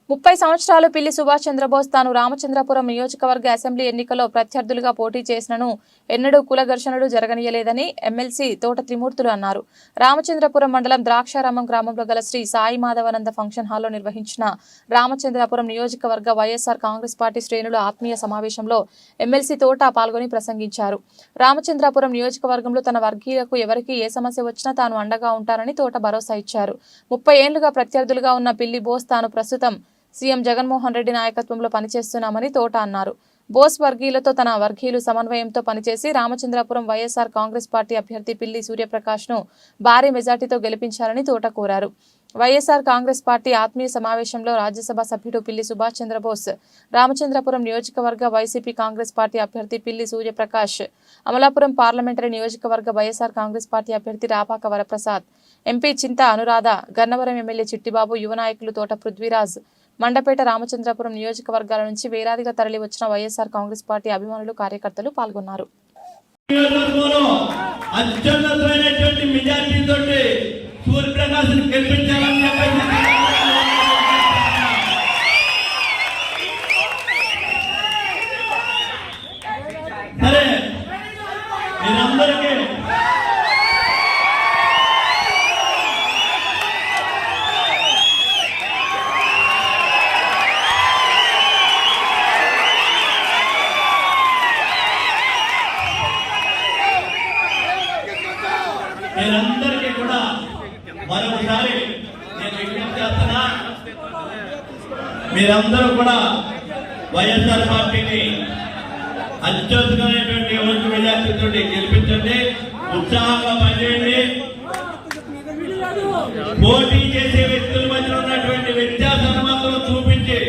30 సంవత్సరాలు పిల్లి సుభాష్ చంద్రబోస్ తాను రామచంద్రపురం నియోజకవర్గ అసెంబ్లీ ఎన్నికల్లో ప్రత్యర్థులుగా పోటీ చేసినను ఎన్నడూ కుల ఘర్షణలు జరగనీయలేదని ఎమ్మెల్సీ తోట త్రిమూర్తులు అన్నారు. రామచంద్రపురం మండలం ద్రాక్షారామం గ్రామంలో గల శ్రీ సాయి మాధవానంద ఫంక్షన్ హాల్లో నిర్వహించిన రామచంద్రపురం నియోజకవర్గ వైఎస్ఆర్ కాంగ్రెస్ పార్టీ శ్రేణుల ఆత్మీయ సమావేశంలో ఎమ్మెల్సీ తోట పాల్గొని ప్రసంగించారు. రామచంద్రపురం నియోజకవర్గంలో తన వర్గీయులకు ఎవరికి ఏ సమస్య వచ్చినా తాను అండగా ఉంటానని తోట భరోసా ఇచ్చారు. 30 ఏళ్లుగా ప్రత్యర్థులుగా ఉన్న పిల్లి బోస్ తాను ప్రస్తుతం సీఎం జగన్మోహన్ రెడ్డి నాయకత్వంలో పనిచేస్తున్నామని తోట అన్నారు. బోస్ వర్గీయులతో తన వర్గీయులు సమన్వయంతో పనిచేసి రామచంద్రపురం వైఎస్ఆర్ కాంగ్రెస్ పార్టీ అభ్యర్థి పిల్లి సూర్యప్రకాష్ ను భారీ మెజార్టీతో గెలిపించాలని తోట కోరారు. వైఎస్ఆర్ కాంగ్రెస్ పార్టీ ఆత్మీయ సమావేశంలో రాజ్యసభ సభ్యుడు పిల్లి సుభాష్ చంద్రబోస్, రామచంద్రపురం నియోజకవర్గ వైసీపీ కాంగ్రెస్ పార్టీ అభ్యర్థి పిల్లి సూర్యప్రకాష్, అమలాపురం పార్లమెంటరీ నియోజకవర్గ వైఎస్ఆర్ కాంగ్రెస్ పార్టీ అభ్యర్థి రాపాక వరప్రసాద్, ఎంపీ చింత అనురాధ, గన్నవరం ఎమ్మెల్యే చిట్టిబాబు, యువ నాయకులు తోట పృథ్వీరాజ్, మండపేట, రామచంద్రపురం నియోజకవర్గాల నుంచి వేలాదిగా తరలి వచ్చిన వైఎస్ఆర్ కాంగ్రెస్ పార్టీ అభిమానులు, కార్యకర్తలు పాల్గొన్నారు. మీరందరికీ కూడా మరొకసారి నేను విజ్ఞప్తి చేస్తున్నా, మీరందరూ కూడా వైఎస్ఆర్ పార్టీని అత్యధికమైనటువంటి ఓటు మెజార్టీతో గెలిపించండి, ఉత్సాహంగా పనిచేయండి. పోటీ చేసే వ్యక్తుల మధ్య ఉన్నటువంటి వ్యత్యాసాన్ని మాత్రం చూపించి,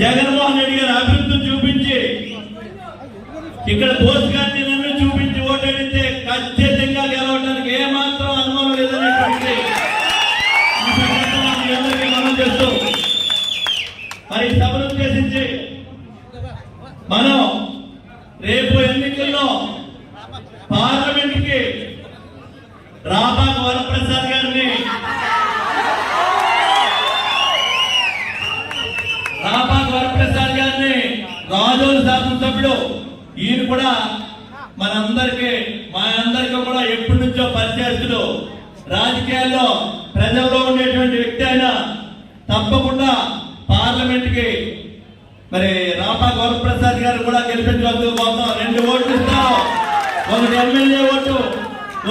జగన్మోహన్ రెడ్డి గారి అభివృద్ధిని చూపించి, ఇక్కడ బోస్ గారిని నన్ను చూపించి ఓటేడితే ఖచ్చితంగా గెలవడానికి ఏమాత్రం అనుమానం లేదనేటువంటి అందరికీ మనం చేస్తూ మరి సభను ఉద్దేశించి మనం రేపు ఎన్నికల్లో పార్లమెంట్ కి రాపాక వరప్రసాద్ గారిని రాజోలు శాసనసభ్యుడు, ఈయన కూడా మా అందరికీ కూడా ఎప్పటి నుంచో పరిచయస్తులు, రాజకీయాల్లో ప్రజల్లో ఉండేటువంటి వ్యక్తి అయినా తప్పకుండా పార్లమెంట్ కి మరి రాపాక వరప్రసాద్ గారు కూడా గెలిపించవలసి పోతాం. 2 ఓట్లు ఇస్తాం, 1 ఎమ్మెల్యే ఓటు,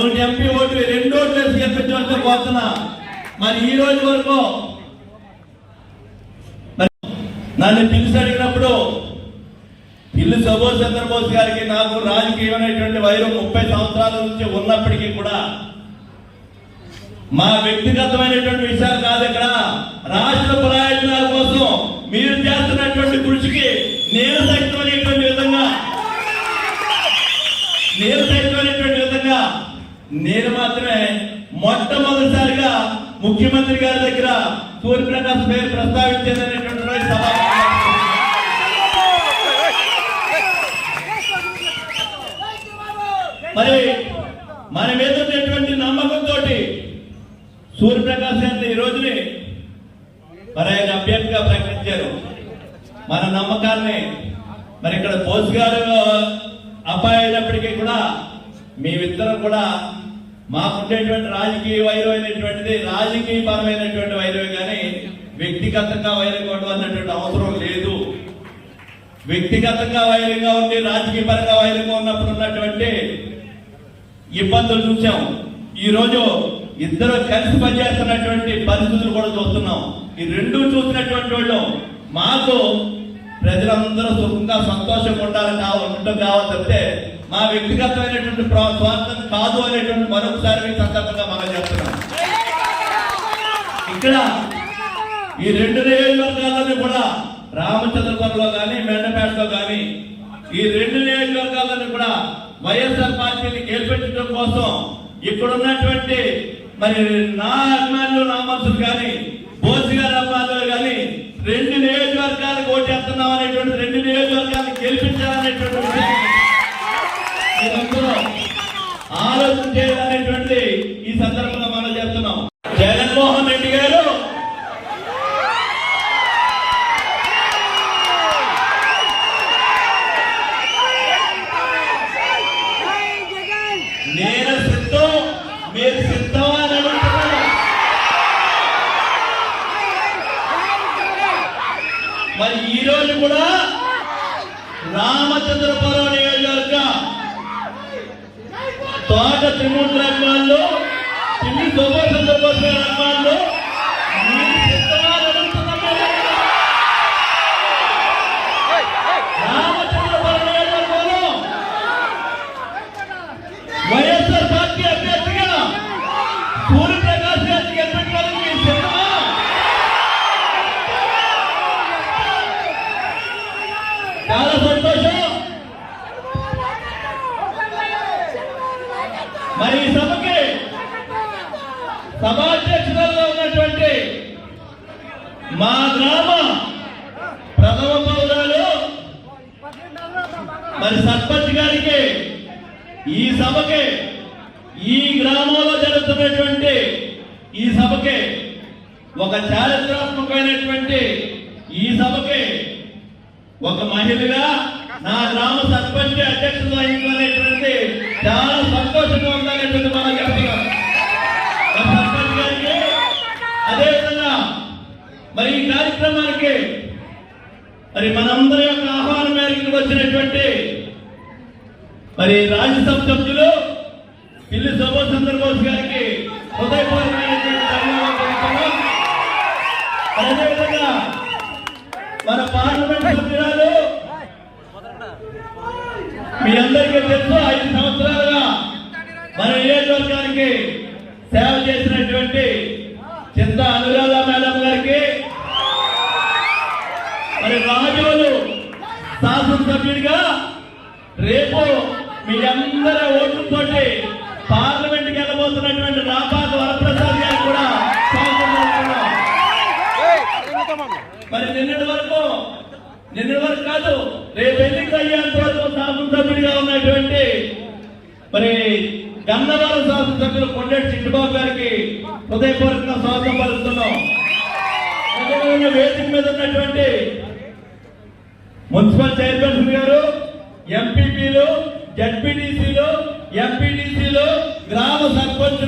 1 ఎంపీ ఓటు, 2 ఓట్లు వేసి గెలిపించవలసి పోతున్నా. మరి ఈ రోజు వరకు నన్ను పిలిచి అడిగినప్పుడు పిల్లి సుభాష్ చంద్రబోస్ గారికి నాకు రాజకీయమైనటువంటి వైరం 30 సంవత్సరాల నుంచి ఉన్నప్పటికీ కూడా మా వ్యక్తిగతమైనటువంటి విషయాలు కాదు, ఇక్కడ రాష్ట్ర ప్రయోజనాల కోసం మీరు చేస్తున్నటువంటి కృషికి నేను సైతమైనటువంటి విధంగా నేను మాత్రమే మొట్టమొదటిసారిగా ముఖ్యమంత్రి గారి దగ్గర సూర్యప్రకాష్ పేరు ప్రస్తావించేదనేటువంటి సభ. మరి మన మీద ఉన్నటువంటి నమ్మకంతో సూర్యప్రకాష్ గారిని ఈ రోజుని మరి ఆయన అభ్యర్థిగా ప్రకటించారు. మన నమ్మకాన్ని మరి ఇక్కడ బోస్ గారు అబ్బాయి అయినప్పటికీ కూడా మేమిద్దరం కూడా మాకుండేటువంటి రాజకీయ వైరం అయినటువంటిది రాజకీయ పరమైనటువంటి వైరమే కానీ వ్యక్తిగతంగా వైరంగా ఉండవలసినటువంటి అవసరం లేదు. వ్యక్తిగతంగా వైరంగా ఉండి రాజకీయ పరంగా వైరంగా ఉన్నప్పుడు ఉన్నటువంటి ఇబ్బందులు చూసాం. ఈ రోజు ఇద్దరు కలిసి పనిచేస్తున్నటువంటి పరిస్థితులు కూడా చూస్తున్నాం. ఈ 2 చూసినటువంటి వాళ్ళు మాకు ప్రజలందరూ సుఖంగా సంతోషంగా ఉండడం కావాలి తప్పితే మా వ్యక్తిగతమైనటువంటి స్వార్థం కాదు అనేటువంటి మరొకసారి సందర్భంగా మనం చెప్తున్నాం. ఇక్కడ ఈ 2 నియోజకవర్గాలను కూడా రామచంద్రపురంలో కానీ మెండపేటలో కానీ ఈ 2 నియోజకవర్గాలను కూడా వైఎస్ఆర్ పార్టీని గెలిపించడం కోసం ఇక్కడ ఉన్నటువంటి మరి నా అభిమానులు, నా మనుషులు కానీ బోస్ గారి అభిమానులు కానీ 2 నియోజకవర్గాలకు ఓటేస్తున్నాం అనేటువంటి 2 నియోజకవర్గాలను గెలిపించాలనేటువంటి ఆలోచన చేయాలనేటువంటి ఈ సందర్భంగా మనం చెప్తున్నాం. జగన్మోహన్ రెడ్డి గారు మరి ఈ రోజు కూడా రామచంద్రపురం నియోజకవర్గ తోట త్రిమూర్తుల అభిమానులు, పిల్లి సుభాష్ చంద్రబోస్ గారి అభిమానులు మీరు సిద్ధమా అని అడుగుతున్నాం మేము. రామచంద్రపురం నియోజకవర్గంలో వైఎస్ఆర్ పార్టీ అభ్యర్థిగా సూర్యప్రకాష్ గారిని గెలిపించడానికి మీరు సిద్ధమా? చాలా సంతోషం. మరి ఈ సభకి సభాధ్యక్షులుగా ఉన్నటువంటి మా గ్రామ ప్రథమ పౌరాలు మరి సర్పంచ్ గారికి ఈ సభకి, ఈ గ్రామంలో జరుగుతున్నటువంటి ఈ సభకి, ఒక చారిత్రాత్మకమైనటువంటి ఈ సభకి ఒక మహిళగా నా గ్రామ సర్పంచ్ అధ్యక్షత వహించాలనేటువంటి చాలా సంతోషంగా ఉందనేటువంటి మనం చెప్తున్నాం. సర్పంచ్ గారికి అదేవిధంగా మరి ఈ కార్యక్రమానికి మరి మనందరి యొక్క ఆహ్వానం మేరకు వచ్చినటువంటి మరి రాజ్యసభ సభ్యులు పిల్లి సుభాష్ చంద్రబోస్ గారికి హృదయపూర్వకమైనటువంటి ధన్యవాదాలు తెలుపుతున్నాం. అదేవిధంగా మన పార్లమెంట్ సభ్యురాలు మీ అందరికీ తెలుసు, 5 సంవత్సరాలుగా మన నియోజకవర్గానికి సేవ చేసినటువంటి చింత అనురాధ మేడం గారికి, మరి రాజోలు శాసనసభ్యుడిగా రేపు మీ అందరి ఓట్లతోటి పార్లమెంట్కి వెళ్ళబోతున్నటువంటి రాపాక వరప్రసాద్ గారికి కూడా స్వాగతం పలుకుతున్నాం. మరి నిన్నటి వరకు కాదు, రేపు ఎన్నిక అయ్యేంత వరకు శాసనసభ్యుడిగా ఉన్నటువంటి మరి గన్నవరం శాసనసభ్యులు కొండేటి చిట్టుబాబు గారికి హృదయపూర్వకంగా స్వాగతం పలుకుతున్నాం. అదేవిధంగా వేదిక మీద ఉన్నటువంటి మున్సిపల్ చైర్మన్ గారు, ఎంపీపీలు, జడ్పీటీసీలు, ఎంపీటీసీలు, గ్రామ సర్పంచులు